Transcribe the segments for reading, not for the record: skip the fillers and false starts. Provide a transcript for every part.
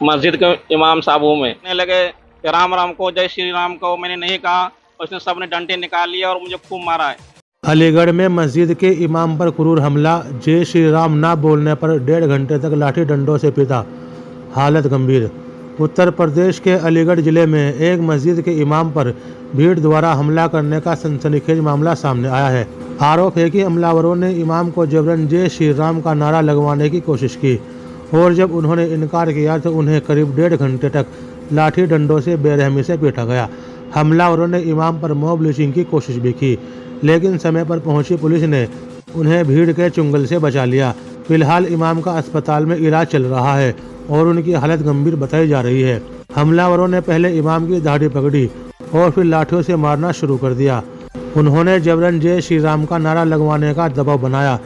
मस्जिद के इमाम साहब हूँ मैं। कहने लगे कि राम राम को, जय श्री राम को मैंने नहीं कहा, उसने सबने डंडे निकाल लिए और मुझे खूब मारा है। अलीगढ़ में मस्जिद के इमाम पर क्रूर हमला, जय श्री राम ना बोलने पर 1.5 घंटे तक लाठी डंडों से पीटा, हालत गंभीर। उत्तर प्रदेश के अलीगढ़ जिले में एक मस्जिद के इमाम पर भीड़ द्वारा हमला करने का सनसनीखेज मामला सामने आया है। आरोप है कि हमलावरों ने इमाम को जबरन जय श्री राम का नारा लगवाने की कोशिश की और जब उन्होंने इनकार किया तो उन्हें करीब 1.5 घंटे तक लाठी डंडों से बेरहमी से पीटा गया। हमलावरों ने इमाम पर मॉब लिंचिंग की कोशिश भी की, लेकिन समय पर पहुंची पुलिस ने उन्हें भीड़ के चुंगल से बचा लिया। फिलहाल इमाम का अस्पताल में इलाज चल रहा है और उनकी हालत गंभीर बताई जा रही है। हमलावरों ने पहले इमाम की दाढ़ी पकड़ी और फिर लाठियों से मारना शुरू कर दिया। उन्होंने जबरन जय श्री राम का नारा लगवाने का दबाव बनाया।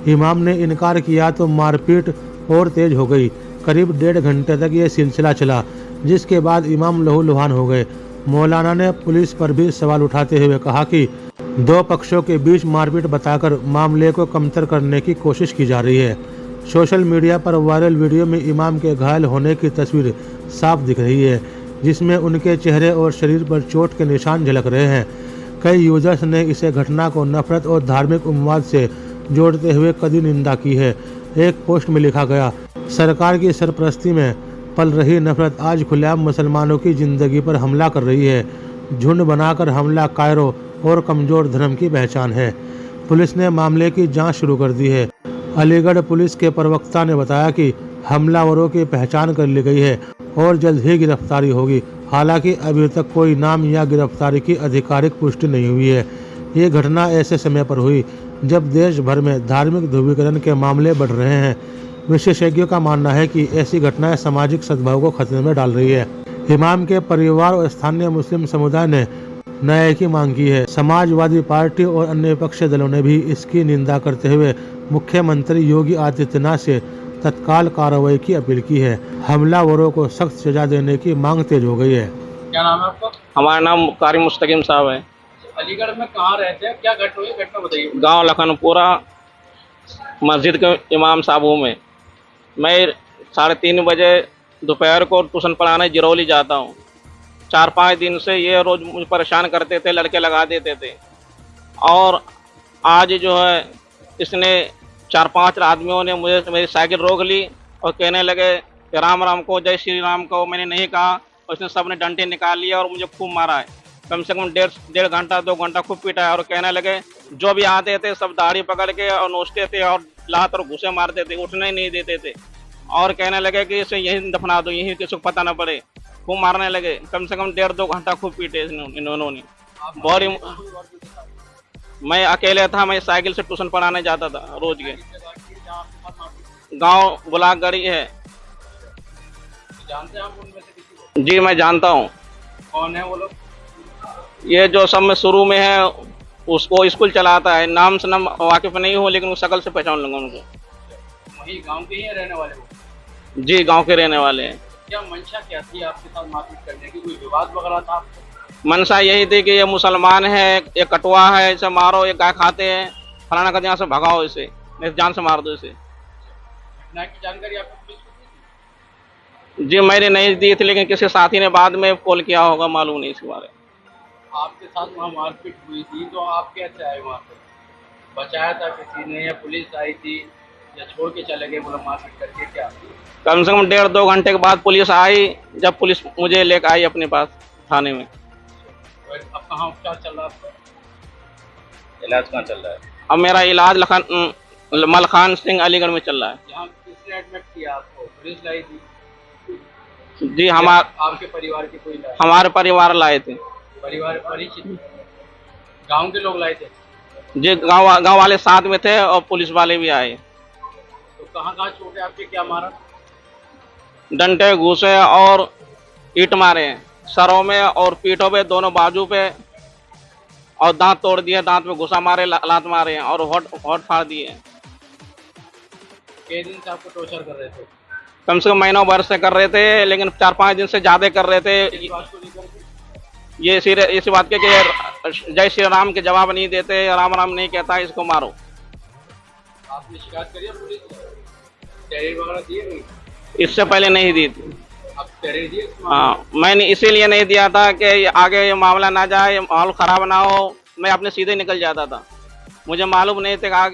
इमाम ने इनकार किया तो मारपीट और तेज हो गई। करीब 1.5 घंटे तक ये सिलसिला चला, जिसके बाद इमाम लहूलुहान हो गए। मौलाना ने पुलिस पर भी सवाल उठाते हुए कहा कि दो पक्षों के बीच मारपीट बताकर मामले को कमतर करने की कोशिश की जा रही है। सोशल मीडिया पर वायरल वीडियो में इमाम के घायल होने की तस्वीर साफ दिख रही है, जिसमें उनके चेहरे और शरीर पर चोट के निशान झलक रहे हैं। कई यूजर्स ने इसे घटना को नफरत और धार्मिक उन्माद से जोड़ते हुए कड़ी निंदा की है। एक पोस्ट में लिखा गया, सरकार की सरपरस्ती में पल रही नफरत आज खुलेआम मुसलमानों की जिंदगी पर हमला कर रही है। झुंड बनाकर हमला कायरों और कमजोर धर्म की पहचान है। पुलिस ने मामले की जांच शुरू कर दी है। अलीगढ़ पुलिस के प्रवक्ता ने बताया कि हमलावरों की पहचान कर ली गई है और जल्द ही गिरफ्तारी होगी। हालांकि अभी तक कोई नाम या गिरफ्तारी की आधिकारिक पुष्टि नहीं हुई है। ये घटना ऐसे समय पर हुई जब देश भर में धार्मिक ध्रुवीकरण के मामले बढ़ रहे हैं। विशेषज्ञों का मानना है कि ऐसी घटनाएं सामाजिक सद्भाव को खतरे में डाल रही है। इमाम के परिवार और स्थानीय मुस्लिम समुदाय ने न्याय की मांग की है। समाजवादी पार्टी और अन्य विपक्षी दलों ने भी इसकी निंदा करते हुए मुख्यमंत्री योगी आदित्यनाथ से तत्काल कार्रवाई की अपील की है। हमलावरों को सख्त सजा देने की मांग तेज हो गई है। क्या नाम है आपका? हमारा नाम कारी मुस्तकीम साहब है। अलीगढ़ में कहाँ रहते हैं, क्या घटना हुई, घटना बताइए। गांव लखनपुरा, मस्जिद के इमाम साहब हूँ मैं 3:30 बजे दोपहर को ट्यूशन पढ़ाने जिरौली जाता हूँ। 4-5 दिन से ये रोज़ मुझे परेशान करते थे, लड़के लगा देते थे। और आज जो है इसने 4-5 आदमियों ने मुझे मेरी साइकिल रोक ली और कहने लगे कि राम राम को, जय श्री राम को मैंने नहीं कहा, उसने सबने डंडे निकाल लिए और मुझे खूब मारा है। कम से कम 1.5 घंटा 2 घंटा खूब पीटा है। और कहने लगे जो भी आते थे सब दाढ़ी पकड़ के और नोचते थे और लात और घुसे मारते थे, उठने ही नहीं देते थे। और कहने लगे कि इसे यहीं दफना दो, यहीं किसी को पता न पड़े। खूब मारने लगे। कम से कम 1.5-2 घंटा खूब पीटे इन्होंने। बहुत मैं अकेले था, मैं साइकिल से ट्यूशन पढ़ाने जाता था रोज के। गांव बुलागढ़ी है। जानते हैं आप उनमें से किसी को? जी मैं जानता हूँ। कौन है वो लोग? ये जो सब में शुरू में है उसको स्कूल चलाता है। नाम से नाम वाकिफ नहीं हूँ, लेकिन शकल से पहचान लूंगा उनको। वही गांव के ही हैं रहने वाले वो? जी गांव के रहने वाले हैं। क्या मंशा क्या थी आपके साथ मारपीट करने की? कोई विवाद वगैरह था आपको? मनसा यही थी कि ये मुसलमान है, ये कटवा है, इसे मारो, ये गाय खाते हैं, फलाना कर यहाँ से भगाओ इसे, नहीं जान से मार दो इसे। घटना की जानकारी आपको पुलिस को दी थी? जी मैंने नहीं दी थी, लेकिन किसी साथी ने बाद में कॉल किया होगा, मालूम नहीं इसके बारे में। आपके साथ वहाँ मारपीट हुई थी तो आप कैसे आए वहाँ पे? बचाया था किसी ने या पुलिस आई थी या छोड़ के चले गए बोला मारपीट करके? क्या कम से कम 1.5-2 घंटे के बाद पुलिस आई। जब पुलिस मुझे लेकर आई अपने पास थाने में। अब कहाँ उपचार चल रहा है आपका? इलाज कहाँ चल रहा है? अब मेरा इलाज मलखान सिंह अलीगढ़ में चल रहा है। यहाँ किसने एडमिट किया आपको? पुलिस लाई थी? जी आपके परिवार के कोई लाए? हमारे परिवार लाए थे। परिवार परिचित गांव के लोग लाए थे? जी गांव वाले साथ में थे और पुलिस वाले भी आए। तो कहाँ कहाँ चोटें आपके, क्या मारा? डंडे घूसे और ईंट मारे हैं, सरों में और पीठों पे, दोनों बाजू पे, और दांत तोड़ दिए, दांत में घुसा मारे, लात मारे हैं और होठ फाड़ दिए। कितने दिन से आपको टॉर्चर कर रहे थे? कम से कम महीनों भर से कर रहे थे, लेकिन 4-5 दिन से ज्यादा कर रहे थे। इस बात को लेकर के ये इसी बात के कि जय श्री राम के जवाब नहीं देते, राम राम नहीं कहता, इसको मारो। आपने शिकायत करी है पुलिस को? डायरी वगैरह दी है? इससे पहले नहीं दी थी। कह रही थी हाँ, मैंने इसीलिए नहीं दिया था कि आगे ये मामला ना जाए, माहौल खराब ना हो, मैं अपने सीधे निकल जाता था। मुझे मालूम नहीं था कि आगे